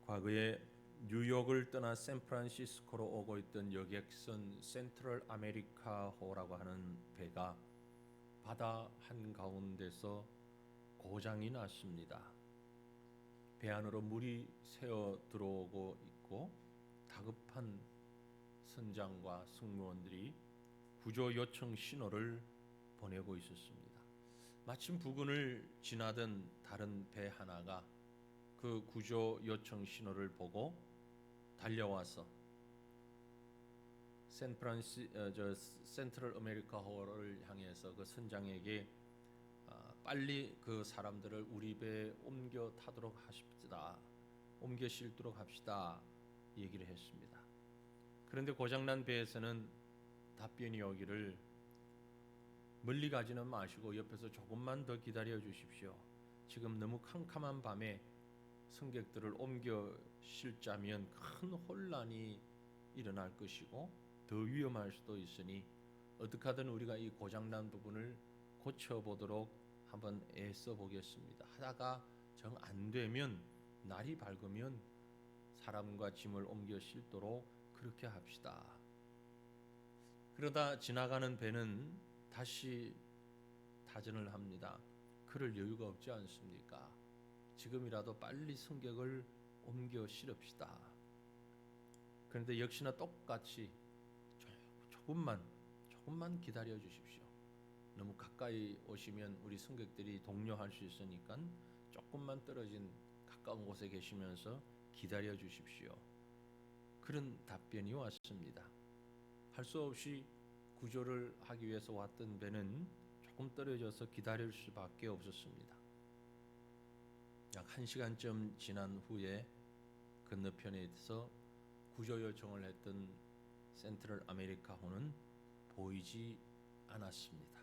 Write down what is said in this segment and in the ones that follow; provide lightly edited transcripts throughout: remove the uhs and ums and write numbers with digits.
과거에 뉴욕을 떠나 샌프란시스코로 오고 있던 여객선 센트럴 아메리카호라고 하는 배가 바다 한가운데서 고장이 났습니다. 배 안으로 물이 새어 들어오고 있고 다급한 선장과 승무원들이 구조 요청 신호를 보내고 있었습니다. 마침 부근을 지나던 다른 배 하나가 그 구조 요청 신호를 보고 달려와서 센트럴 아메리카호를 향해서 그 선장에게 빨리 그 사람들을 우리 배에 옮겨 타도록 하십시다. 옮겨 실도록 합시다. 얘기를 했습니다. 그런데 고장난 배에서는 답변이 오기를 멀리 가지는 마시고 옆에서 조금만 더 기다려 주십시오. 지금 너무 캄캄한 밤에 승객들을 옮겨 실자면 큰 혼란이 일어날 것이고 더 위험할 수도 있으니 어떻게 하든 우리가 이 고장난 부분을 고쳐보도록 한번 애써 보겠습니다. 하다가 정 안 되면 날이 밝으면 사람과 짐을 옮겨 실도록 그렇게 합시다. 그러다 지나가는 배는 다시 타전을 합니다. 그럴 여유가 없지 않습니까? 지금이라도 빨리 승객을 옮겨 실읍시다. 그런데 역시나 똑같이 조금만 기다려 주십시오. 너무 가까이 오시면 우리 승객들이 동요할 수 있으니까 조금만 떨어진 가까운 곳에 계시면서 기다려 주십시오. 그런 답변이 왔습니다. 할 수 없이 구조를 하기 위해서 왔던 배는 조금 떨어져서 기다릴 수밖에 없었습니다. 약 1시간쯤 지난 후에 건너편에서 구조 요청을 했던 센트럴 아메리카호는 보이지 않았습니다.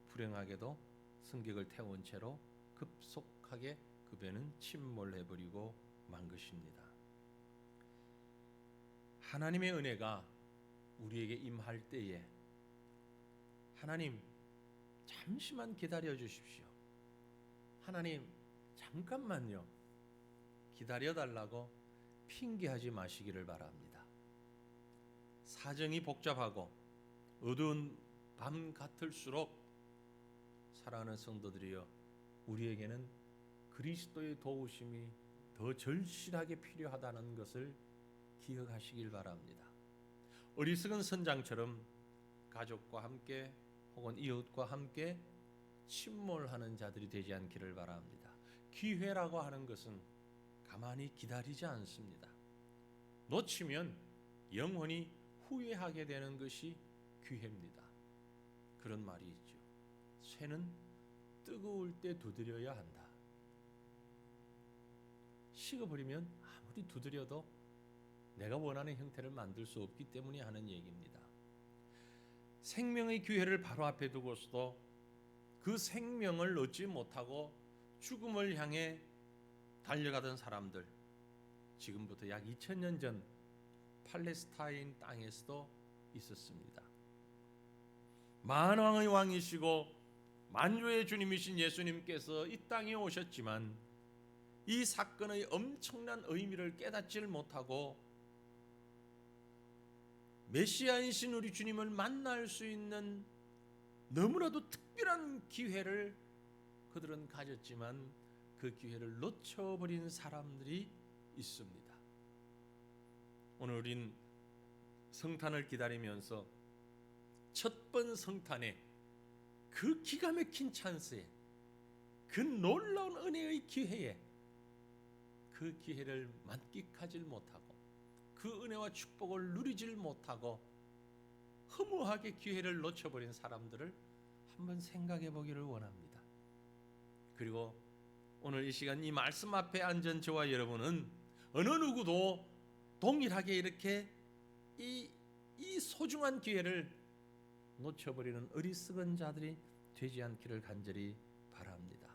불행하게도 승객을 태운 채로 급속하게 그 배는 침몰해버리고 만 것입니다. 하나님의 은혜가 우리에게 임할 때에 하나님 잠시만 기다려 주십시오. 하나님 잠깐만요. 기다려달라고 핑계하지 마시기를 바랍니다. 사정이 복잡하고 어두운 밤 같을수록 사랑하는 성도들이여, 우리에게는 그리스도의 도우심이 더 절실하게 필요하다는 것을 기억하시길 바랍니다. 어리석은 선장처럼 가족과 함께 혹은 이웃과 함께 침몰하는 자들이 되지 않기를 바랍니다. 기회라고 하는 것은 가만히 기다리지 않습니다. 놓치면 영원히 후회하게 되는 것이 기회입니다. 그런 말이 있죠. 쇠는 뜨거울 때 두드려야 한다. 식어버리면 아무리 두드려도 내가 원하는 형태를 만들 수 없기 때문에 하는 얘기입니다. 생명의 기회를 바로 앞에 두고서도 그 생명을 얻지 못하고 죽음을 향해 달려가던 사람들, 지금부터 약 2000년 전 팔레스타인 땅에서도 있었습니다. 만왕의 왕이시고 만주의 주님이신 예수님께서 이 땅에 오셨지만 이 사건의 엄청난 의미를 깨닫지를 못하고 메시아이신 우리 주님을 만날 수 있는 너무나도 특별한 기회를 그들은 가졌지만 그 기회를 놓쳐버린 사람들이 있습니다. 오늘 우린 성탄을 기다리면서 첫 번 성탄에 그 기가 막힌 찬스에 그 놀라운 은혜의 기회에 그 기회를 만끽하지 못하고 그 은혜와 축복을 누리질 못하고 허무하게 기회를 놓쳐버린 사람들을 한번 생각해 보기를 원합니다. 그리고 오늘 이 시간 이 말씀 앞에 앉은 저와 여러분은 어느 누구도 동일하게 이렇게 이 소중한 기회를 놓쳐버리는 어리석은 자들이 되지 않기를 간절히 바랍니다.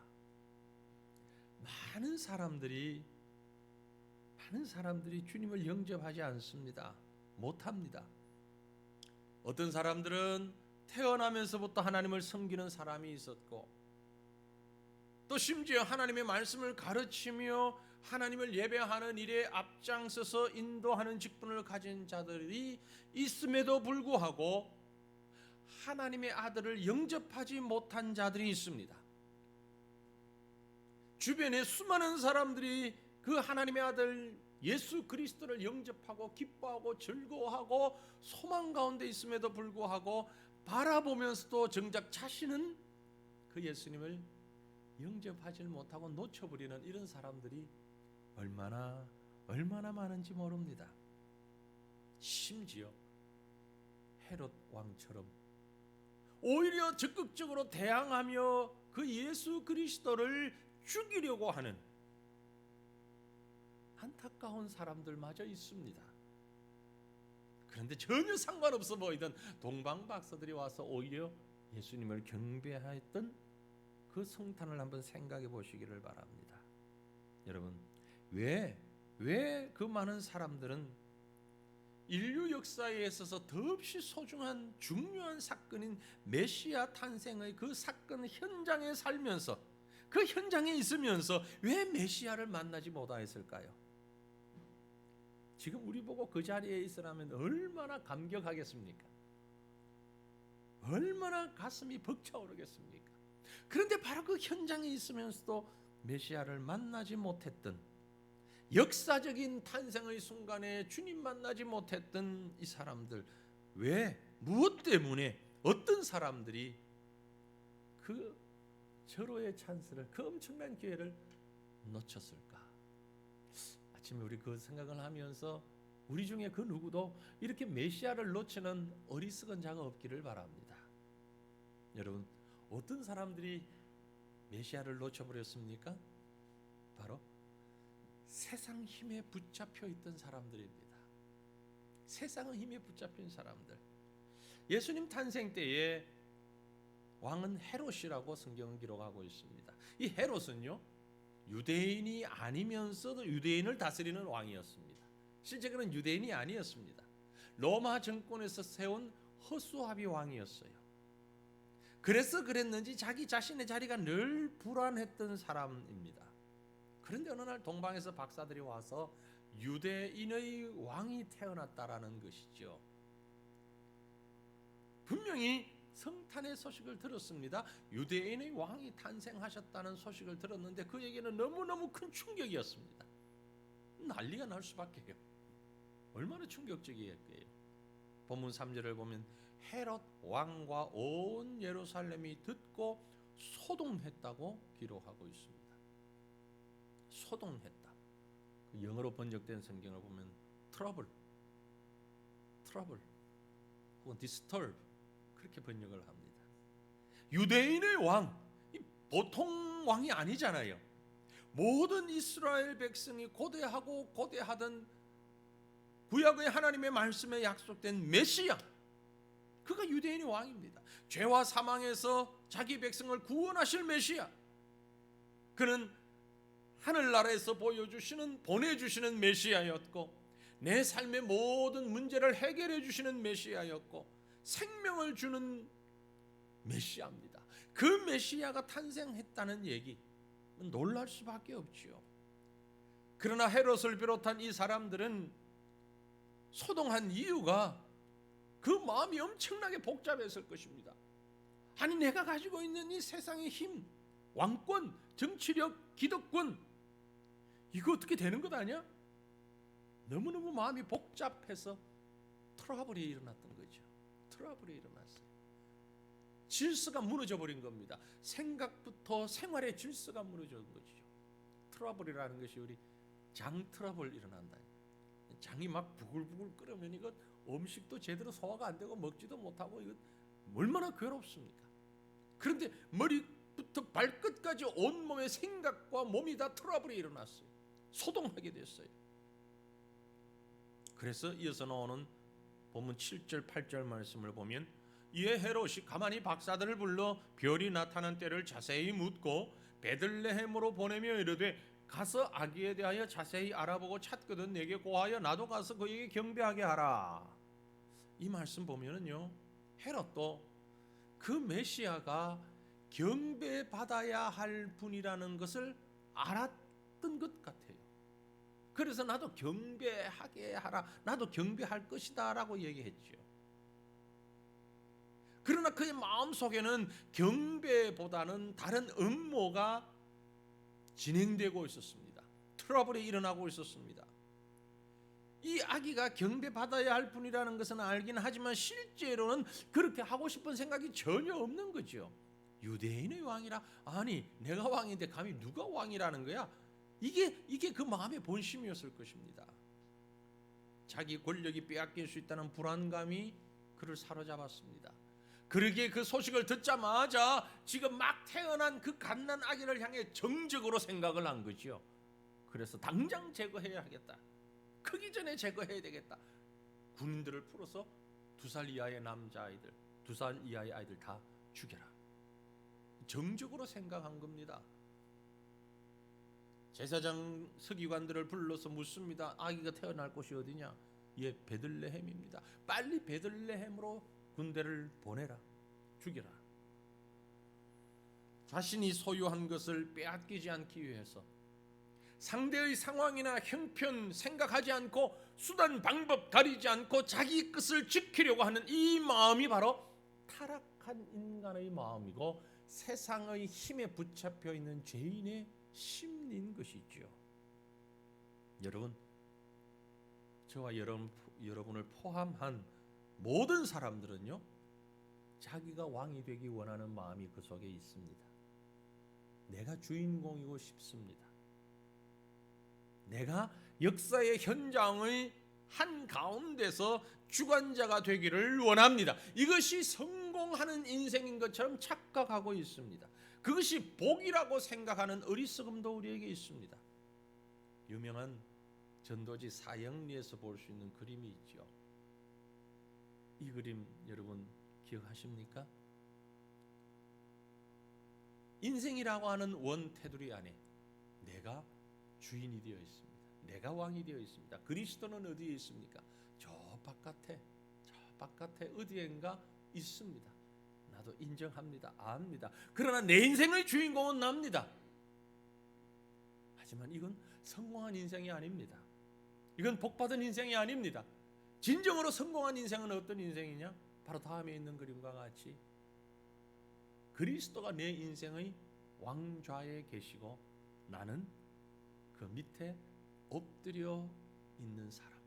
많은 사람들이 주님을 영접하지 않습니다. 못합니다. 어떤 사람들은 태어나면서부터 하나님을 섬기는 사람이 있었고 또 심지어 하나님의 말씀을 가르치며 하나님을 예배하는 일에 앞장서서 인도하는 직분을 가진 자들이 있음에도 불구하고 하나님의 아들을 영접하지 못한 자들이 있습니다. 주변에 수많은 사람들이 그 하나님의 아들 예수 그리스도를 영접하고 기뻐하고 즐거워하고 소망 가운데 있음에도 불구하고 바라보면서도 정작 자신은 그 예수님을 영접하지 못하고 놓쳐버리는 이런 사람들이 얼마나 많은지 모릅니다. 심지어 헤롯 왕처럼 오히려 적극적으로 대항하며 그 예수 그리스도를 죽이려고 하는 안타까운 사람들마저 있습니다. 그런데 전혀 상관없어 보이던 동방박사들이 와서 오히려 예수님을 경배했던 그 성탄을 한번 생각해 보시기를 바랍니다. 여러분, 왜 그 많은 사람들은 인류 역사에 있어서 더없이 소중한 중요한 사건인 메시아 탄생의 그 사건 현장에 살면서 그 현장에 있으면서 왜 메시아를 만나지 못하였을까요? 지금 우리 보고 그 자리에 있으라면 얼마나 감격하겠습니까? 얼마나 가슴이 벅차오르겠습니까? 그런데 바로 그 현장에 있으면서도 메시아를 만나지 못했던, 역사적인 탄생의 순간에 주님 만나지 못했던 이 사람들, 왜, 무엇 때문에, 어떤 사람들이 그 절호의 찬스를, 그 엄청난 기회를 놓쳤을까? 아침에 우리 그 생각을 하면서 우리 중에 그 누구도 이렇게 메시아를 놓치는 어리석은 자가 없기를 바랍니다. 여러분, 어떤 사람들이 메시아를 놓쳐버렸습니까? 바로 세상 힘에 붙잡혀 있던 사람들입니다. 세상의 힘에 붙잡힌 사람들. 예수님 탄생 때에 왕은 헤롯이라고 성경은 기록하고 있습니다. 이 헤롯은요, 유대인이 아니면서도 유대인을 다스리는 왕이었습니다. 실제 그는 유대인이 아니었습니다. 로마 정권에서 세운 허수아비 왕이었어요. 그래서 그랬는지 자기 자신의 자리가 늘 불안했던 사람입니다. 그런데 어느 날 동방에서 박사들이 와서 유대인의 왕이 태어났다라는 것이죠. 분명히 성탄의 소식을 들었습니다. 유대인의 왕이 탄생하셨다는 소식을 들었는데 그에게는 너무너무 큰 충격이었습니다. 난리가 날 수밖에요. 얼마나 충격적이었게요. 본문 3절을 보면 헤롯 왕과 온 예루살렘이 듣고 소동했다고 기록하고 있습니다. 소동했다. 그 영어로 번역된 성경을 보면 트러블 혹은 disturb 그렇게 번역을 합니다. 유대인의 왕, 보통 왕이 아니잖아요. 모든 이스라엘 백성이 고대하던 구약의 하나님의 말씀에 약속된 메시아, 그가 유대인의 왕입니다. 죄와 사망에서 자기 백성을 구원하실 메시아, 그는 하늘나라에서 보내주시는 메시아였고 내 삶의 모든 문제를 해결해 주시는 메시아였고 생명을 주는 메시아입니다. 그 메시아가 탄생했다는 얘기, 놀랄 수밖에 없지요. 그러나 헤롯을 비롯한 이 사람들은 소동한 이유가 그 마음이 엄청나게 복잡했을 것입니다. 아니, 내가 가지고 있는 이 세상의 힘, 왕권, 정치력, 기득권, 이거 어떻게 되는 것 아니야? 너무너무 마음이 복잡해서 트러블이 일어났던 거죠. 트러블이 일어났어요. 질서가 무너져 버린 겁니다. 생각부터 생활의 질서가 무너져 버린 거죠. 트러블이라는 것이 우리 장 트러블 일어난다. 장이 막 부글부글 끓으면 이거 음식도 제대로 소화가 안 되고 먹지도 못하고 이거 얼마나 괴롭습니까? 그런데 머리부터 발끝까지 온몸의 생각과 몸이 다 트러블이 일어났어요. 소동하게 됐어요. 그래서 이어서 나오는 본문 7절 8절 말씀을 보면 이에 헤롯이 가만히 박사들을 불러 별이 나타난 때를 자세히 묻고 베들레헴으로 보내며 이르되 가서 아기에 대하여 자세히 알아보고 찾거든 내게 고하여 나도 가서 그에게 경배하게 하라. 이 말씀 보면은요, 헤롯도 그 메시아가 경배받아야 할 분이라는 것을 알았던 것 같아요. 그래서 나도 경배하게 하라, 나도 경배할 것이다 라고 얘기했죠. 그러나 그의 마음속에는 경배보다는 다른 음모가 진행되고 있었습니다. 트러블이 일어나고 있었습니다. 이 아기가 경배받아야 할 분이라는 것은 알긴 하지만 실제로는 그렇게 하고 싶은 생각이 전혀 없는 거죠. 유대인의 왕이라? 아니, 내가 왕인데 감히 누가 왕이라는 거야? 이게 그 마음의 본심이었을 것입니다. 자기 권력이 빼앗길 수 있다는 불안감이 그를 사로잡았습니다. 그러기에 그 소식을 듣자마자 지금 막 태어난 그 갓난 아기를 향해 정적으로 생각을 한 거죠. 그래서 당장 제거해야 하겠다. 크기 전에 제거해야 되겠다. 군인들을 풀어서 2살 이하의 남자아이들, 2살 이하의 아이들 다 죽여라. 정적으로 생각한 겁니다. 제사장 서기관들을 불러서 묻습니다. 아기가 태어날 곳이 어디냐? 예, 베들레헴입니다. 빨리 베들레헴으로 군대를 보내라. 죽여라. 자신이 소유한 것을 빼앗기지 않기 위해서 상대의 상황이나 형편 생각하지 않고 수단 방법 가리지 않고 자기 것을 지키려고 하는 이 마음이 바로 타락한 인간의 마음이고 세상의 힘에 붙잡혀 있는 죄인의 심리인 것이죠. 여러분, 저와 여러분을 포함한 모든 사람들은요, 자기가 왕이 되기 원하는 마음이 그 속에 있습니다. 내가 주인공이고 싶습니다. 내가 역사의 현장의 한가운데서 주관자가 되기를 원합니다. 이것이 성공하는 인생인 것처럼 착각하고 있습니다. 그것이 복이라고 생각하는 어리석음도 우리에게 있습니다. 유명한 전도지 사형리에서 볼 수 있는 그림이 있죠. 이 그림 여러분 기억하십니까? 인생이라고 하는 원 테두리 안에 내가 주인이 되어 있습니다. 내가 왕이 되어 있습니다. 그리스도는 어디에 있습니까? 저 바깥에 어디엔가 있습니다. 나도 인정합니다. 압니다. 그러나 내 인생의 주인공은 납니다. 하지만 이건 성공한 인생이 아닙니다. 이건 복받은 인생이 아닙니다. 진정으로 성공한 인생은 어떤 인생이냐? 바로 다음에 있는 그림과 같이 그리스도가 내 인생의 왕좌에 계시고 나는 그 밑에 엎드려 있는 사람.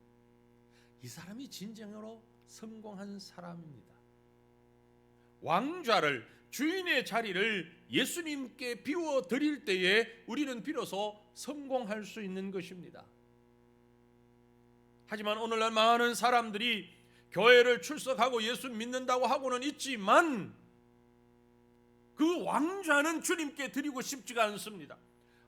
이 사람이 진정으로 성공한 사람입니다. 왕좌를, 주인의 자리를 예수님께 비워 드릴 때에 우리는 비로소 성공할 수 있는 것입니다. 하지만 오늘날 많은 사람들이 교회를 출석하고 예수 믿는다고 하고는 있지만 그 왕좌는 주님께 드리고 싶지가 않습니다.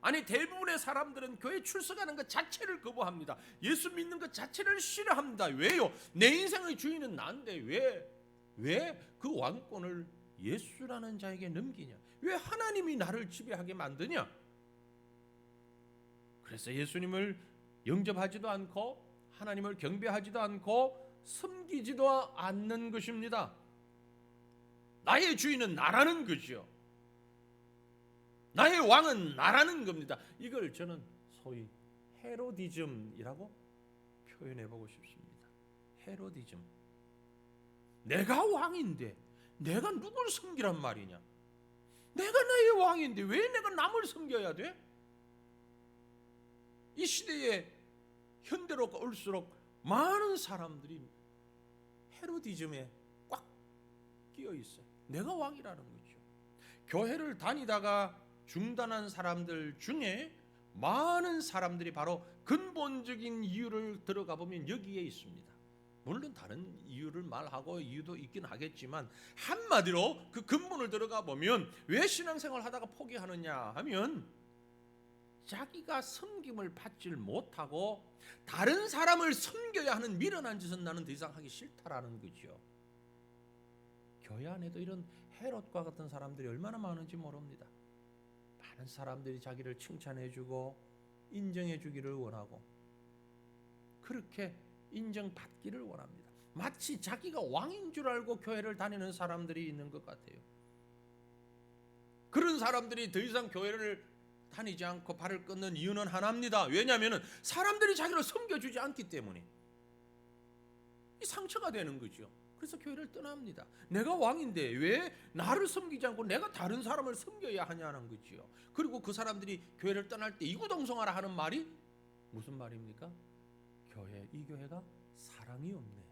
아니, 대부분의 사람들은 교회 출석하는 것 자체를 거부합니다. 예수 믿는 것 자체를 싫어합니다. 왜요? 내 인생의 주인은 난데 왜 그 왕권을 예수라는 자에게 넘기냐? 왜 하나님이 나를 지배하게 만드냐? 그래서 예수님을 영접하지도 않고 하나님을 경배하지도 않고 섬기지도 않는 것입니다. 나의 주인은 나라는 거죠. 나의 왕은 나라는 겁니다. 이걸 저는 소위 헤로디즘이라고 표현해보고 싶습니다. 헤로디즘. 내가 왕인데 내가 누굴 섬기란 말이냐? 내가 나의 왕인데 왜 내가 남을 섬겨야 돼? 이 시대에 현대로 올수록 많은 사람들이 헤로디즘에 꽉 끼어 있어요. 내가 왕이라는 거죠. 교회를 다니다가 중단한 사람들 중에 많은 사람들이 바로 근본적인 이유를 들어가 보면 여기에 있습니다. 물론 다른 이유를 말하고 이유도 있긴 하겠지만 한마디로 그 근본을 들어가 보면 왜 신앙생활 하다가 포기하느냐 하면 자기가 섬김을 받질 못하고 다른 사람을 섬겨야 하는 미련한 짓은 나는 더 이상 하기 싫다라는 거죠. 교회 안에도 이런 헤롯과 같은 사람들이 얼마나 많은지 모릅니다. 많은 사람들이 자기를 칭찬해주고 인정해주기를 원하고 그렇게 인정받기를 원합니다. 마치 자기가 왕인 줄 알고 교회를 다니는 사람들이 있는 것 같아요. 그런 사람들이 더 이상 교회를 다니지 않고 발을 끊는 이유는 하나입니다. 왜냐하면 사람들이 자기를 섬겨주지 않기 때문에 이 상처가 되는 거죠. 그래서 교회를 떠납니다. 내가 왕인데 왜 나를 섬기지 않고 내가 다른 사람을 섬겨야 하냐는 거지요. 그리고 그 사람들이 교회를 떠날 때 이구동성하라 하는 말이 무슨 말입니까? 이 교회가 사랑이 없네.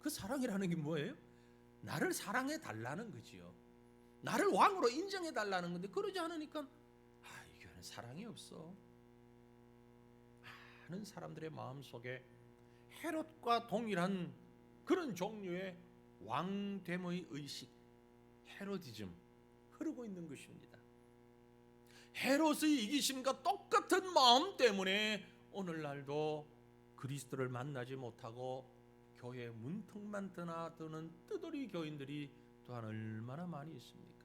그 사랑이라는 게 뭐예요? 나를 사랑해 달라는 거지요. 나를 왕으로 인정해 달라는 건데 그러지 않으니까 이 교회는 사랑이 없어. 많은 사람들의 마음속에 헤롯과 동일한 그런 종류의 왕됨의 의식, 헤로디즘 흐르고 있는 것입니다. 헤롯의 이기심과 똑같은 마음 때문에 오늘날도 그리스도를 만나지 못하고 교회 문턱만 드나드는 뜨더리 교인들이 또한 얼마나 많이 있습니까?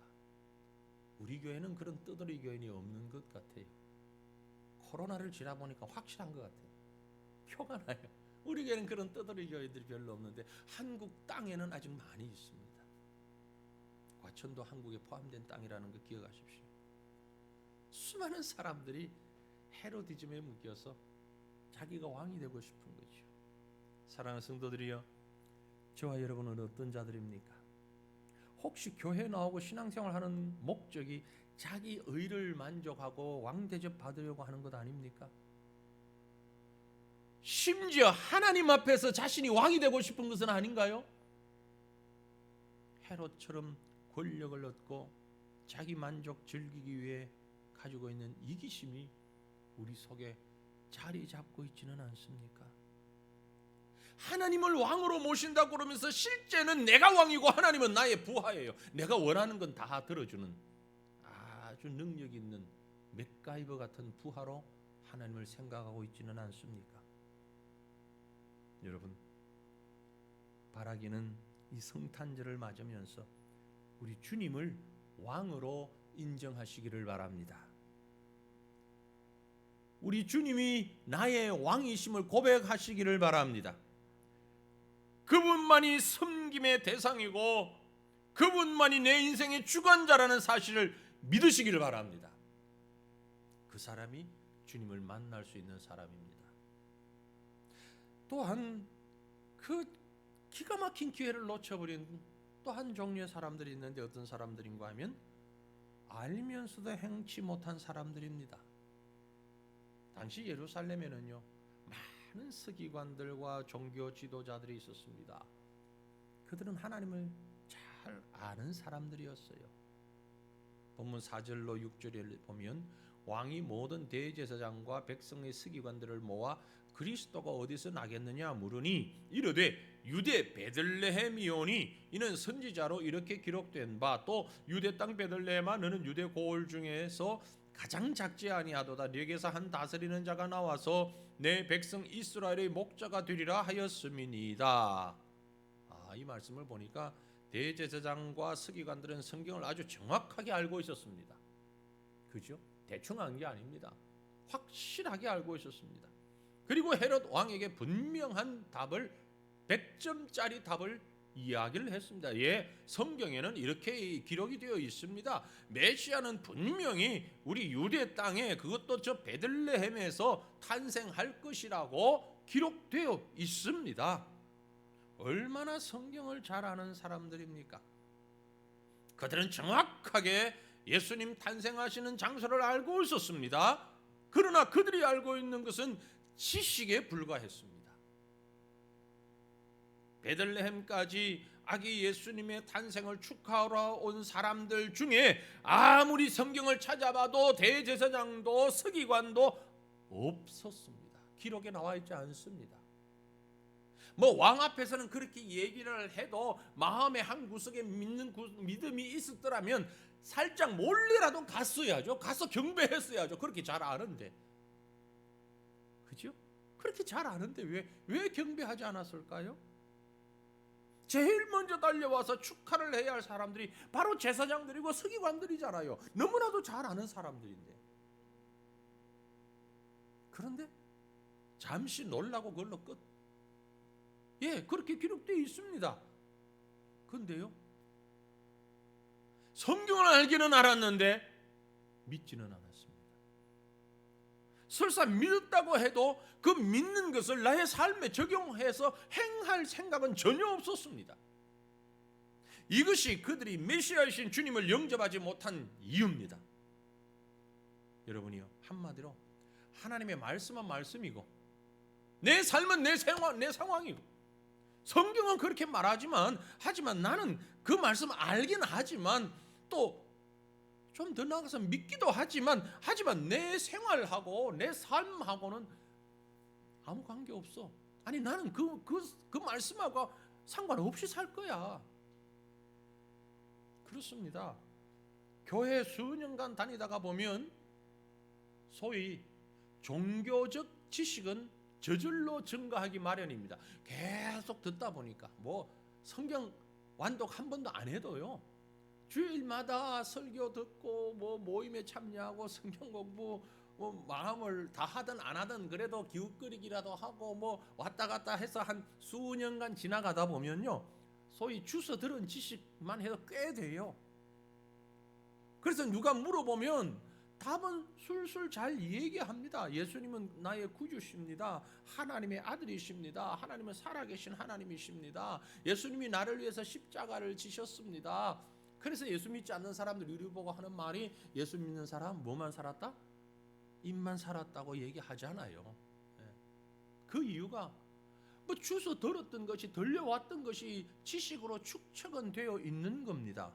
우리 교회는 그런 뜨더리 교인이 없는 것 같아요. 코로나를 지나보니까 확실한 것 같아요. 표가 나요. 우리 교회는 그런 뜨더리 교회들이 별로 없는데 한국 땅에는 아직 많이 있습니다. 과천도 한국에 포함된 땅이라는 거 기억하십시오. 수많은 사람들이 헤로디즘에 묶여서 자기가 왕이 되고 싶은 거죠. 사랑하는 성도들이여, 저와 여러분은 어떤 자들입니까? 혹시 교회 나오고 신앙생활하는 목적이 자기 의를 만족하고 왕 대접 받으려고 하는 것 아닙니까? 심지어 하나님 앞에서 자신이 왕이 되고 싶은 것은 아닌가요? 헤롯처럼 권력을 얻고 자기 만족 즐기기 위해 가지고 있는 이기심이 우리 속에 자리 잡고 있지는 않습니까? 하나님을 왕으로 모신다고 그러면서 실제는 내가 왕이고 하나님은 나의 부하예요. 내가 원하는 건 다 들어주는 아주 능력 있는 맥가이버 같은 부하로 하나님을 생각하고 있지는 않습니까? 여러분, 바라기는 이 성탄절을 맞으면서 우리 주님을 왕으로 인정하시기를 바랍니다. 우리 주님이 나의 왕이심을 고백하시기를 바랍니다. 그분만이 섬김의 대상이고 그분만이 내 인생의 주관자라는 사실을 믿으시기를 바랍니다. 그 사람이 주님을 만날 수 있는 사람입니다. 또한 그 기가 막힌 기회를 놓쳐버린 또 한 종류의 사람들이 있는데 어떤 사람들인가 하면 알면서도 행치 못한 사람들입니다. 당시 예루살렘에는요, 많은 서기관들과 종교 지도자들이 있었습니다. 그들은 하나님을 잘 아는 사람들이었어요. 본문 4절로 6절을 보면 왕이 모든 대제사장과 백성의 서기관들을 모아 그리스도가 어디서 나겠느냐 물으니 이르되 유대 베들레헴이오니 이는 선지자로 이렇게 기록된 바 또 유대 땅 베들레헴아 너는 유대 고을 중에서 가장 작지 아니하도다. 네게서 한 다스리는 자가 나와서 내 백성 이스라엘의 목자가 되리라 하였음이니이다. 이 말씀을 보니까 대제사장과 서기관들은 성경을 아주 정확하게 알고 있었습니다. 그죠? 대충 한 게 아닙니다. 확실하게 알고 있었습니다. 그리고 헤롯 왕에게 분명한 답을 100점짜리 답을 이야기를 했습니다. 성경에는 이렇게 기록이 되어 있습니다. 메시아는 분명히 우리 유대 땅에 그것도 저 베들레헴에서 탄생할 것이라고 기록되어 있습니다. 얼마나 성경을 잘 아는 사람들입니까? 그들은 정확하게 예수님 탄생하시는 장소를 알고 있었습니다. 그러나 그들이 알고 있는 것은 지식에 불과했습니다. 베들레헴까지 아기 예수님의 탄생을 축하하러 온 사람들 중에 아무리 성경을 찾아봐도 대제사장도 서기관도 없었습니다. 기록에 나와 있지 않습니다. 왕 앞에서는 그렇게 얘기를 해도 마음의 한 구석에 믿음이 있었더라면 살짝 몰래라도 갔어야죠. 가서 경배했어야죠. 그렇게 잘 아는데, 그죠? 그렇게 잘 아는데 왜 경배하지 않았을까요? 제일 먼저 달려와서 축하를 해야 할 사람들이 바로 제사장들이고 서기관들이잖아요. 너무나도 잘 아는 사람들인데. 그런데 잠시 놀라고 그걸로 끝. 그렇게 기록되어 있습니다. 그런데요, 성경을 알기는 알았는데 믿지는 않았습니다. 설사 믿었다고 해도 그 믿는 것을 나의 삶에 적용해서 행할 생각은 전혀 없었습니다. 이것이 그들이 메시아이신 주님을 영접하지 못한 이유입니다. 여러분이요, 한마디로 하나님의 말씀은 말씀이고 내 삶은 내 상황이고 성경은 그렇게 말하지만 나는 그 말씀 알긴 하지만 또 좀 더 나아가서 믿기도 하지만 내 생활하고 내 삶하고는 아무 관계 없어. 아니 나는 그 말씀하고 상관없이 살 거야. 그렇습니다. 교회 수년간 다니다가 보면 소위 종교적 지식은 저절로 증가하기 마련입니다. 계속 듣다 보니까 뭐 성경 완독 한 번도 안 해도요, 주일마다 설교 듣고 뭐 모임에 참여하고 성경 공부 뭐 마음을 다 하든 안 하든 그래도 기웃거리기라도 하고 뭐 왔다 갔다 해서 한 수년간 지나가다 보면요, 소위 주워 들은 지식만 해도 꽤 돼요. 그래서 누가 물어보면 답은 술술 잘 얘기합니다. 예수님은 나의 구주십니다. 하나님의 아들이십니다. 하나님은 살아계신 하나님이십니다. 예수님이 나를 위해서 십자가를 지셨습니다. 그래서 예수 믿지 않는 사람들이 우리 보고 하는 말이, 예수 믿는 사람 뭐만 살았다? 입만 살았다고 얘기하잖아요. 그 이유가 뭐 주워 들었던 것이, 들려왔던 것이 지식으로 축적은 되어 있는 겁니다.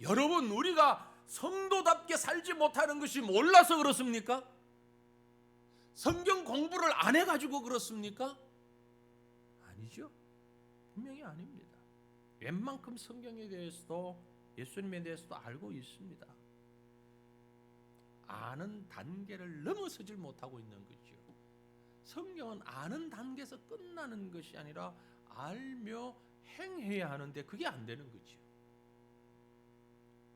여러분, 우리가 성도답게 살지 못하는 것이 몰라서 그렇습니까? 성경 공부를 안 해가지고 그렇습니까? 아니죠. 분명히 아닙니다. 웬만큼 성경에 대해서도 예수님에 대해서도 알고 있습니다. 아는 단계를 넘어서질 못하고 있는 거죠. 성경은 아는 단계에서 끝나는 것이 아니라 알며 행해야 하는데 그게 안 되는 거죠.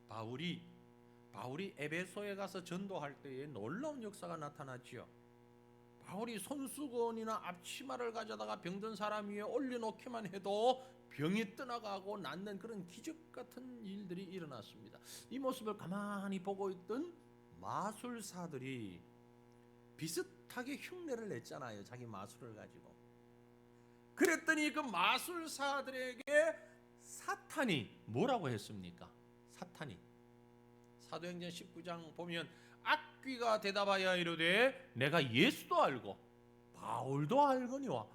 바울이 에베소에 가서 전도할 때에 놀라운 역사가 나타났지요. 바울이 손수건이나 앞치마를 가져다가 병든 사람 위에 올려놓기만 해도 병이 떠나가고 낫는 그런 기적 같은 일들이 일어났습니다. 이 모습을 가만히 보고 있던 마술사들이 비슷하게 흉내를 냈잖아요. 자기 마술을 가지고. 그랬더니 그 마술사들에게 사탄이 뭐라고 했습니까? 사탄이 사도행전 19장 보면 악귀가 대답하여 이르되 내가 예수도 알고 바울도 알거니와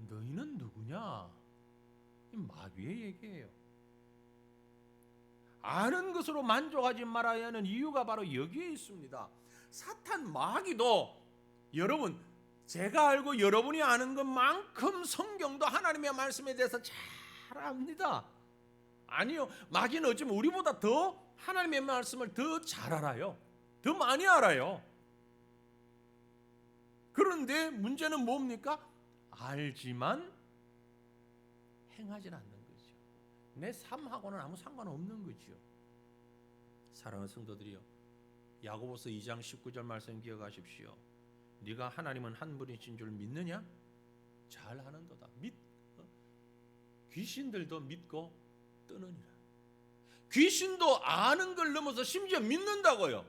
너희는 누구냐? 마귀의 얘기예요. 아는 것으로 만족하지 말아야 하는 이유가 바로 여기에 있습니다. 사탄 마귀도 여러분, 제가 알고 여러분이 아는 것만큼 성경도 하나님의 말씀에 대해서 잘 압니다. 아니요, 마귀는 어쩌면 우리보다 더 하나님의 말씀을 더 잘 알아요. 더 많이 알아요. 그런데 문제는 뭡니까? 알지만 행하지 않는 거죠. 내 삶하고는 아무 상관없는 거죠. 사랑하는 성도들이요, 야고보서 2장 19절 말씀 기억하십시오. 네가 하나님은 한 분이신 줄 믿느냐? 잘 하는도다. 귀신들도 믿고 뜨느니라. 귀신도 아는 걸 넘어서 심지어 믿는다고요.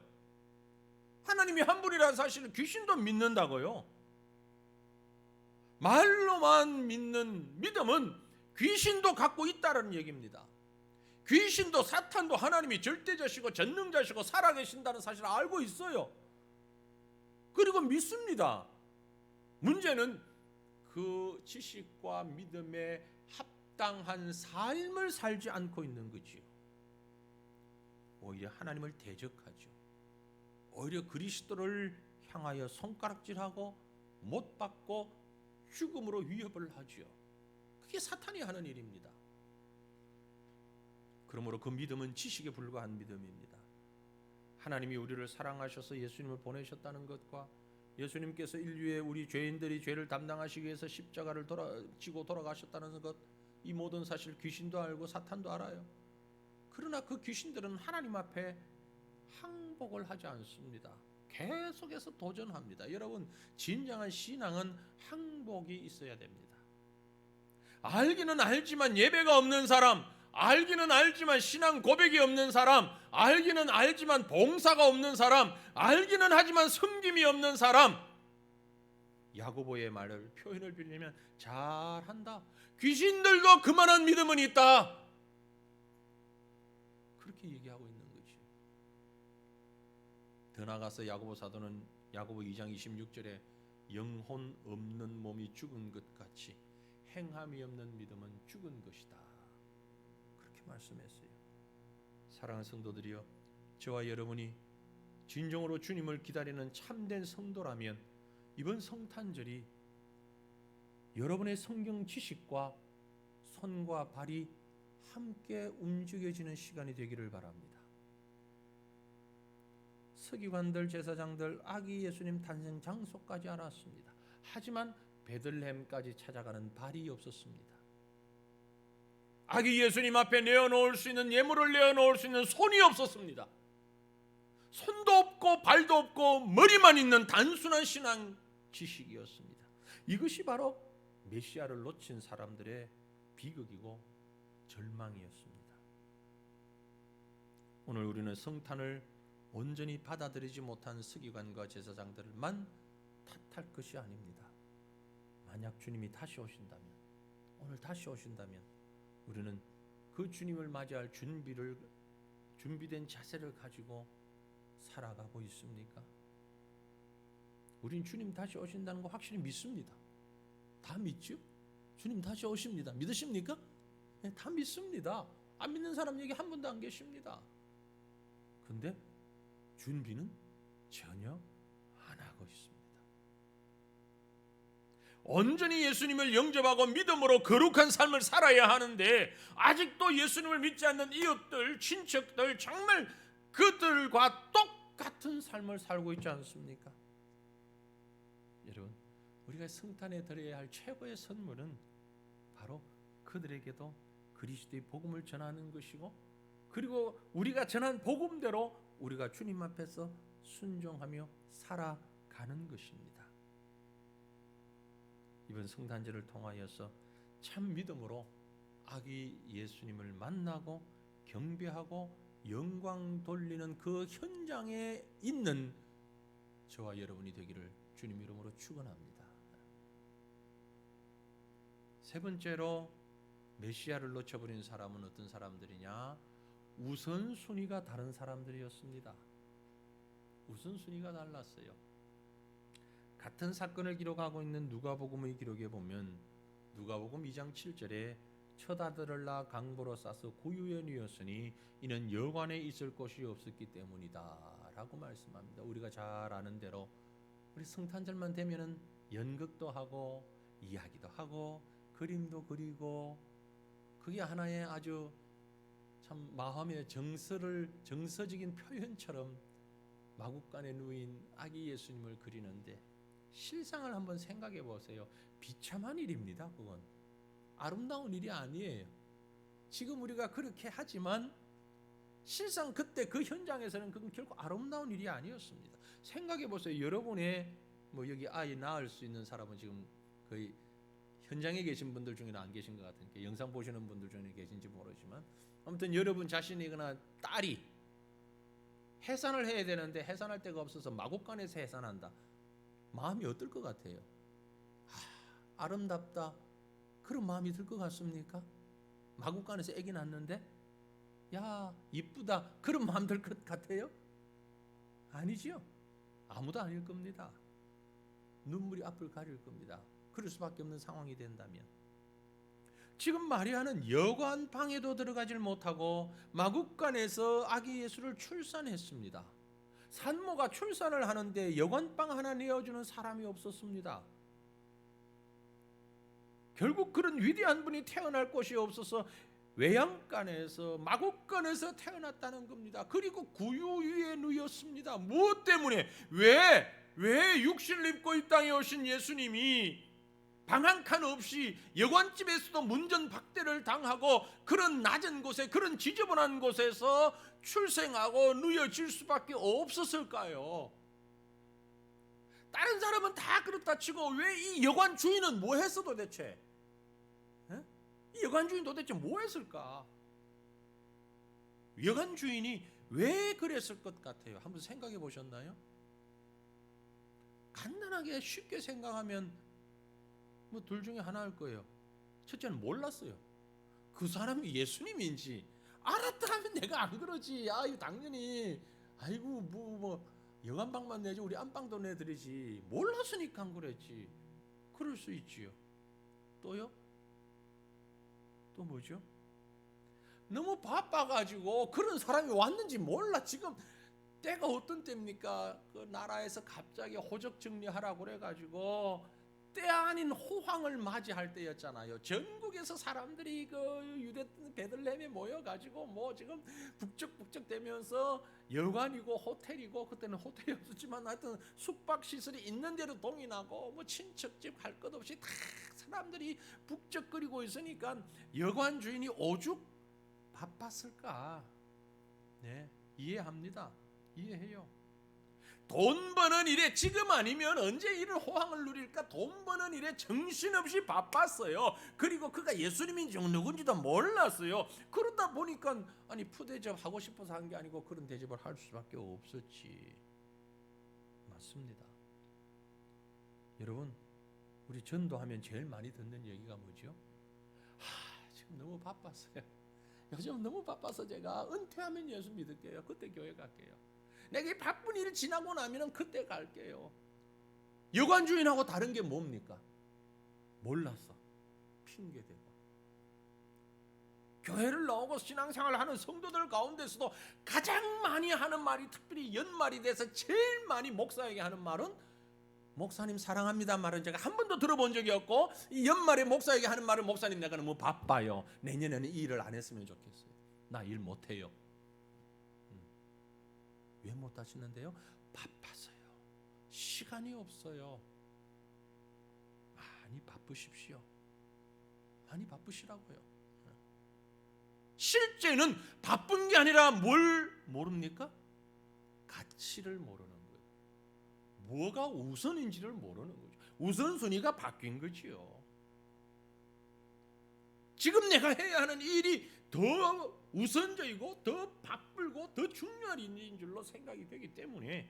하나님이 한 분이라는 사실을 귀신도 믿는다고요. 말로만 믿는 믿음은 귀신도 갖고 있다는 얘기입니다. 귀신도 사탄도 하나님이 절대자시고 전능자시고 살아계신다는 사실을 알고 있어요. 그리고 믿습니다. 문제는 그 지식과 믿음에 합당한 삶을 살지 않고 있는 거지요. 오히려 하나님을 대적하죠. 오히려 그리스도를 향하여 손가락질하고 못 박고 죽음으로 위협을 하죠. 그게 사탄이 하는 일입니다. 그러므로 그 믿음은 지식에 불과한 믿음입니다. 하나님이 우리를 사랑하셔서 예수님을 보내셨다는 것과 예수님께서 인류의 우리 죄인들이 죄를 담당하시기 위해서 십자가를 지고 돌아가셨다는 것, 이 모든 사실 귀신도 알고 사탄도 알아요. 그러나 그 귀신들은 하나님 앞에 항복을 하지 않습니다. 계속해서 도전합니다. 여러분, 진정한 신앙은 항복이 있어야 됩니다. 알기는 알지만 예배가 없는 사람, 알기는 알지만 신앙 고백이 없는 사람, 알기는 알지만 봉사가 없는 사람, 알기는 하지만 섬김이 없는 사람, 야고보의 말을 표현을 빌리면 잘한다. 귀신들도 그만한 믿음은 있다. 그렇게 얘기하고 있는 거지. 더 나아가서 야고보 사도는 야고보 2장 26절에 영혼 없는 몸이 죽은 것 같이 행함이 없는 믿음은 죽은 것이다. 그렇게 말씀했어요. 사랑하는 성도들이여, 저와 여러분이 진정으로 주님을 기다리는 참된 성도라면 이번 성탄절이 여러분의 성경 지식과 손과 발이 함께 움직여지는 시간이 되기를 바랍니다. 서기관들, 제사장들 아기 예수님 탄생 장소까지 알았습니다. 하지만 베들레헴까지 찾아가는 발이 없었습니다. 아기 예수님 앞에 내어놓을 수 있는 예물을 내어놓을 수 있는 손이 없었습니다. 손도 없고 발도 없고 머리만 있는 단순한 신앙 지식이었습니다. 이것이 바로 메시아를 놓친 사람들의 비극이고 절망이었습니다. 오늘 우리는 성탄을 온전히 받아들이지 못한 서기관과 제사장들만 탓할 것이 아닙니다. 만약 주님이 다시 오신다면, 오늘 다시 오신다면 우리는 그 주님을 맞이할 준비된 자세를 가지고 살아가고 있습니까? 우린 주님 다시 오신다는 거 확실히 믿습니다. 다 믿죠? 주님 다시 오십니다. 믿으십니까? 네, 다 믿습니다. 안 믿는 사람 여기 한 분도 안 계십니다. 근데 준비는 전혀 안 하고 있습니다. 온전히 예수님을 영접하고 믿음으로 거룩한 삶을 살아야 하는데 아직도 예수님을 믿지 않는 이웃들, 친척들, 정말 그들과 똑같은 삶을 살고 있지 않습니까? 여러분, 우리가 성탄에 드려야 할 최고의 선물은 바로 그들에게도 그리스도의 복음을 전하는 것이고, 그리고 우리가 전한 복음대로 우리가 주님 앞에서 순종하며 살아가는 것입니다. 이번 성탄절을 통하여서 참 믿음으로 아기 예수님을 만나고 경배하고 영광 돌리는 그 현장에 있는 저와 여러분이 되기를 주님 이름으로 축원합니다. 세 번째로 메시아를 놓쳐버린 사람은 어떤 사람들이냐? 우선순위가 다른 사람들이었습니다. 우선순위가 달랐어요. 같은 사건을 기록하고 있는 누가복음의 기록에 보면 누가복음 2장 7절에 첫 아들을 낳아 강보로 싸서 구유에 누웠으니 이는 여관에 있을 곳이 없었기 때문이다 라고 말씀합니다. 우리가 잘 아는 대로 우리 성탄절만 되면은 연극도 하고 이야기도 하고 그림도 그리고 그게 하나의 아주 참 마음의 정서적인 표현처럼 마구간에 누인 아기 예수님을 그리는데 실상을 한번 생각해 보세요. 비참한 일입니다. 그건 아름다운 일이 아니에요. 지금 우리가 그렇게 하지만 실상 그때 그 현장에서는 그건 결코 아름다운 일이 아니었습니다. 생각해 보세요. 여러분의 여기 아이 낳을 수 있는 사람은 지금 거의 현장에 계신 분들 중에는 안 계신 것 같으니까 영상 보시는 분들 중에 계신지 모르지만 아무튼 여러분 자신이거나 딸이 해산을 해야 되는데 해산할 데가 없어서 마곡간에서 해산한다. 마음이 어떨 것 같아요? 아름답다 그런 마음이 들 것 같습니까? 마곡간에서 아기 낳는데 야 이쁘다 그런 마음 들 것 같아요? 아니지요. 아무도 아닐 겁니다. 눈물이 앞을 가릴 겁니다. 그럴 수밖에 없는 상황이 된다면 지금 마리아는 여관 방에도 들어가질 못하고 마국간에서 아기 예수를 출산했습니다. 산모가 출산을 하는데 여관방 하나 내어주는 사람이 없었습니다. 결국 그런 위대한 분이 태어날 곳이 없어서 외양간에서 마국간에서 태어났다는 겁니다. 그리고 구유 위에 누였습니다. 무엇 때문에? 왜 육신을 입고 이 땅에 오신 예수님이 방 한 칸 없이 여관집에서도 문전박대를 당하고 그런 낮은 곳에 그런 지저분한 곳에서 출생하고 누여질 수밖에 없었을까요? 다른 사람은 다 그렇다 치고 왜 이 여관 주인은 뭐 했어 도대체? 이 여관 주인 도대체 뭐 했을까? 여관 주인이 왜 그랬을 것 같아요? 한번 생각해 보셨나요? 간단하게 쉽게 생각하면 뭐 둘 중에 하나일 거예요. 첫째는 몰랐어요. 그 사람이 예수님인지 알았더라면 내가 안 그러지. 아유 당연히 아이고 뭐 여관방만 내지 우리 안방도 내드리지. 몰랐으니까 안 그랬지. 그럴 수 있지요. 또요? 또 뭐죠? 너무 바빠가지고 그런 사람이 왔는지 몰라. 지금 때가 어떤 때입니까? 그 나라에서 갑자기 호적 정리하라고 그래가지고 때 아닌 호황을 맞이할 때였잖아요. 전국에서 사람들이 그 유대 베들레헴에 모여가지고 뭐 지금 북적북적 되면서 여관이고 호텔이고, 그때는 호텔이 없었지만 하여튼 숙박 시설이 있는 대로 동인하고 뭐 친척집 갈 것 없이 다 사람들이 북적거리고 있으니까 여관 주인이 오죽 바빴을까? 네, 이해합니다. 이해해요. 돈 버는 일에 지금 아니면 언제 이런 호황을 누릴까? 돈 버는 일에 정신없이 바빴어요. 그리고 그가 예수님인지 누군지도 몰랐어요. 그러다 보니까 아니 푸대접 하고 싶어서 한 게 아니고 그런 대접을 할 수밖에 없었지. 맞습니다. 여러분, 우리 전도하면 제일 많이 듣는 얘기가 뭐죠? 지금 너무 바빴어요. 요즘 너무 바빠서 제가 은퇴하면 예수 믿을게요. 그때 교회 갈게요. 내가 이 바쁜 일 지나고 나면 그때 갈게요. 여관 주인하고 다른 게 뭡니까? 몰랐어. 핑계대고. 교회를 나오고 신앙생활을 하는 성도들 가운데서도 가장 많이 하는 말이, 특별히 연말이 돼서 제일 많이 목사에게 하는 말은 목사님 사랑합니다 말은 제가 한 번도 들어본 적이 없고, 이 연말에 목사에게 하는 말은 목사님 내가 너무 바빠요. 내년에는 이 일을 안 했으면 좋겠어요. 나 일 못해요. 왜 못 하시는데요? 바빠서요. 시간이 없어요. 많이 바쁘십시오. 많이 바쁘시라고요. 실제는 바쁜 게 아니라 뭘 모릅니까? 가치를 모르는 거예요. 뭐가 우선인지를 모르는 거죠. 우선순위가 바뀐 거지요. 지금 내가 해야 하는 일이 더 우선적이고 더 바쁘고 더 중요한 일인 줄로 생각이 되기 때문에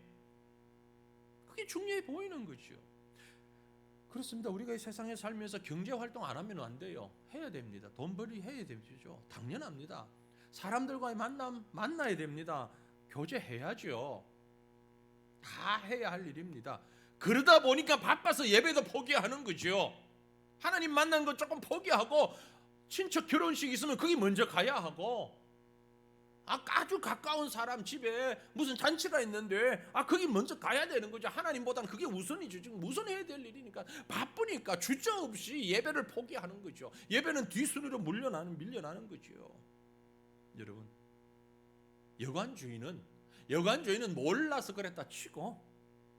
그게 중요해 보이는 거죠. 그렇습니다. 우리가 이 세상에 살면서 경제활동 안 하면 안 돼요. 해야 됩니다. 돈벌이 해야 되죠. 당연합니다. 사람들과의 만남 만나야 됩니다. 교제해야죠. 다 해야 할 일입니다. 그러다 보니까 바빠서 예배도 포기하는 거죠. 하나님 만난 거 조금 포기하고 친척 결혼식 있으면 거기 먼저 가야 하고, 아주 가까운 사람 집에 무슨 잔치가 있는데 거기 먼저 가야 되는 거죠. 하나님보다는 그게 우선이죠. 지금 우선해야 될 일이니까 바쁘니까 주저 없이 예배를 포기하는 거죠. 예배는 뒷순위로 밀려나는 거죠. 여러분, 여관 주인은 몰라서 그랬다 치고,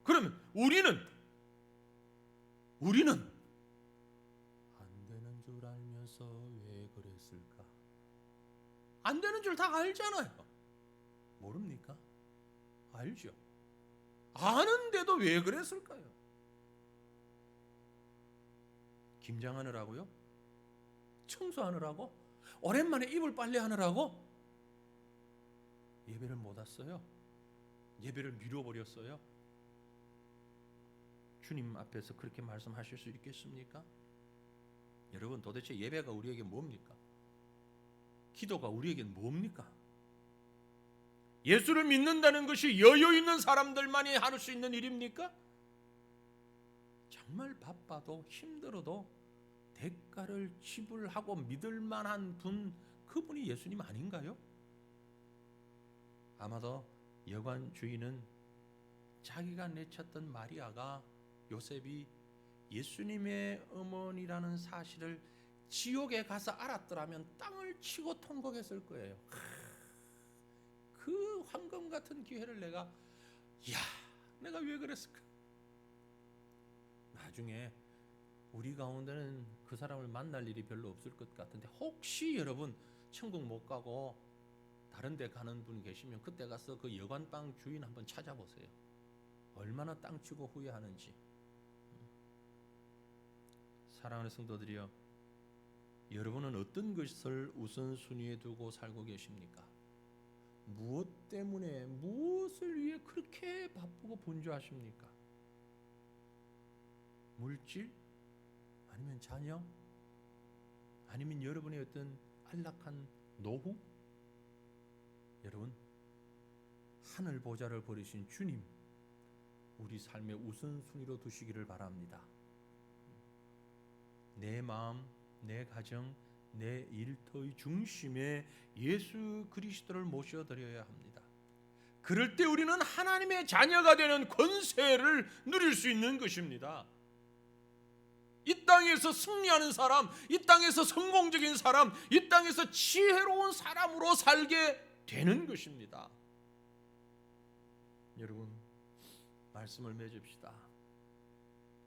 그러면 우리는 안 되는 줄 알면서 왜 그랬을까? 안 되는 줄 다 알잖아요. 모릅니까? 알죠. 아는데도 왜 그랬을까요? 김장하느라고요? 청소하느라고? 오랜만에 이불 빨래하느라고? 예배를 못 왔어요. 예배를 미뤄버렸어요. 주님 앞에서 그렇게 말씀하실 수 있겠습니까? 여러분, 도대체 예배가 우리에게 뭡니까? 기도가 우리에겐 뭡니까? 예수를 믿는다는 것이 여유 있는 사람들만이 할 수 있는 일입니까? 정말 바빠도 힘들어도 대가를 지불하고 믿을 만한 분, 그분이 예수님 아닌가요? 아마도 여관 주인은 자기가 내쳤던 마리아가, 요셉이 예수님의 어머니라는 사실을 지옥에 가서 알았더라면 땅을 치고 통곡했을 거예요. 그 황금 같은 기회를 내가 왜 그랬을까? 나중에 우리 가운데는 그 사람을 만날 일이 별로 없을 것 같은데, 혹시 여러분 천국 못 가고 다른 데 가는 분 계시면 그때 가서 그 여관방 주인 한번 찾아보세요. 얼마나 땅 치고 후회하는지. 사랑하는 성도들이여, 여러분은 어떤 것을 우선순위에 두고 살고 계십니까? 무엇 때문에 무엇을 위해 그렇게 바쁘고 분주하십니까? 물질? 아니면 자녀? 아니면 여러분의 어떤 안락한 노후? 여러분, 하늘 보좌를 버리신 주님, 우리 삶의 우선순위로 두시기를 바랍니다. 내 마음, 내 가정, 내 일터의 중심에 예수 그리스도를 모셔드려야 합니다. 그럴 때 우리는 하나님의 자녀가 되는 권세를 누릴 수 있는 것입니다. 이 땅에서 승리하는 사람, 이 땅에서 성공적인 사람, 이 땅에서 지혜로운 사람으로 살게 되는 것입니다. 여러분, 말씀을 맺읍시다.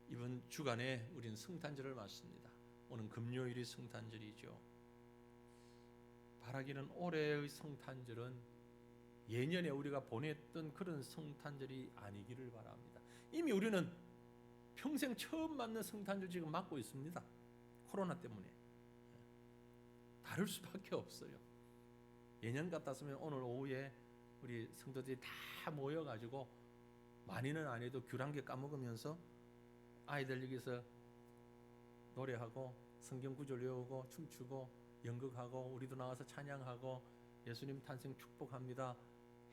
이번 주간에 우리는 성탄절을 맞습니다. 오늘 금요일이 성탄절이죠. 바라기는 올해의 성탄절은 예년에 우리가 보냈던 그런 성탄절이 아니기를 바랍니다. 이미 우리는 평생 처음 맞는 성탄절 지금 맞고 있습니다. 코로나 때문에. 다를 수밖에 없어요. 예년 같았으면 오늘 오후에 우리 성도들이 다 모여가지고 많이는 안 해도 귤 한 개 까먹으면서 아이들 여기서 노래하고 성경 구절 외우고 춤추고 연극하고 우리도 나와서 찬양하고 예수님 탄생 축복합니다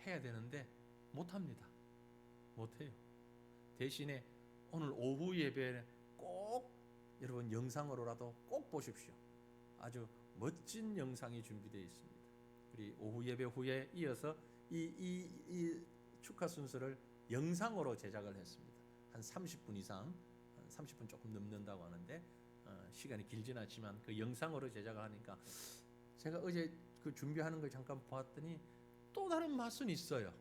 해야 되는데 못합니다. 못해요. 대신에 오늘 오후 예배에 꼭 여러분 영상으로라도 꼭 보십시오. 아주 멋진 영상이 준비되어 있습니다. 우리 오후 예배 후에 이어서 이 축하 순서를 영상으로 제작을 했습니다. 한 30분 이상, 30분 조금 넘는다고 하는데 시간이 길지는 않지만 그 영상으로 제작을 하니까 제가 어제 그 준비하는 걸 잠깐 보았더니 또 다른 맛은 있어요.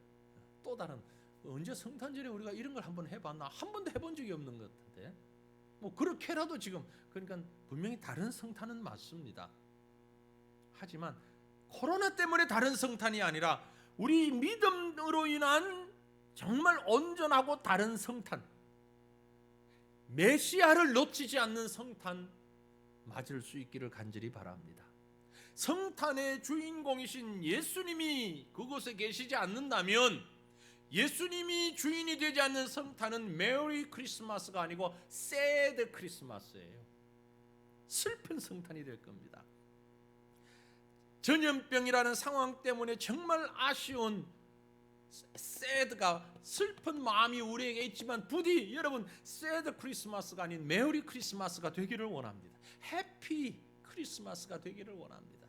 또 다른, 언제 성탄절에 우리가 이런 걸 한번 해봤나? 한 번도 해본 적이 없는 것 같은데 뭐 그렇게라도 지금, 그러니까 분명히 다른 성탄은 맞습니다. 하지만 코로나 때문에 다른 성탄이 아니라 우리 믿음으로 인한 정말 온전하고 다른 성탄, 메시아를 놓치지 않는 성탄 맞을 수 있기를 간절히 바랍니다. 성탄의 주인공이신 예수님이 그곳에 계시지 않는다면, 예수님이 주인이 되지 않는 성탄은 메리 크리스마스가 아니고 새드 크리스마스예요. 슬픈 성탄이 될 겁니다. 전염병이라는 상황 때문에 정말 아쉬운 새드가, 슬픈 마음이 우리에게 있지만 부디 여러분 새드 크리스마스가 아닌 메리 크리스마스가 되기를 원합니다. 해피 크리스마스가 되기를 원합니다.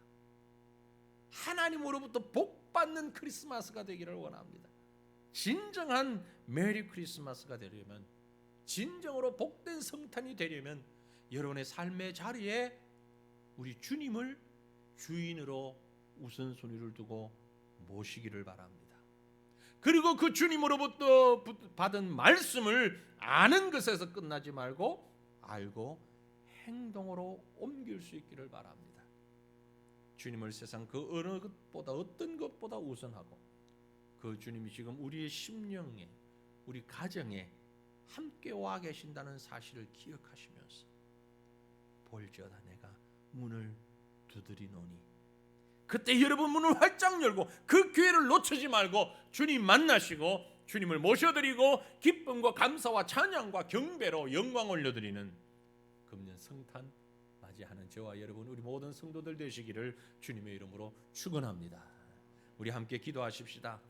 하나님으로부터 복받는 크리스마스가 되기를 원합니다. 진정한 메리 크리스마스가 되려면, 진정으로 복된 성탄이 되려면 여러분의 삶의 자리에 우리 주님을 주인으로 우선순위를 두고 모시기를 바랍니다. 그리고 그 주님으로부터 받은 말씀을 아는 것에서 끝나지 말고 알고 행동으로 옮길 수 있기를 바랍니다. 주님을 세상 그 어느 것보다 어떤 것보다 우선하고 그 주님이 지금 우리의 심령에, 우리 가정에 함께 와 계신다는 사실을 기억하시면서 볼지어다 내가 문을 두드리노니, 그때 여러분 문을 활짝 열고 그 기회를 놓치지 말고 주님 만나시고 주님을 모셔드리고 기쁨과 감사와 찬양과 경배로 영광 올려드리는 금년 성탄 맞이하는 저와 여러분 우리 모든 성도들 되시기를 주님의 이름으로 축원합니다. 우리 함께 기도하십시다.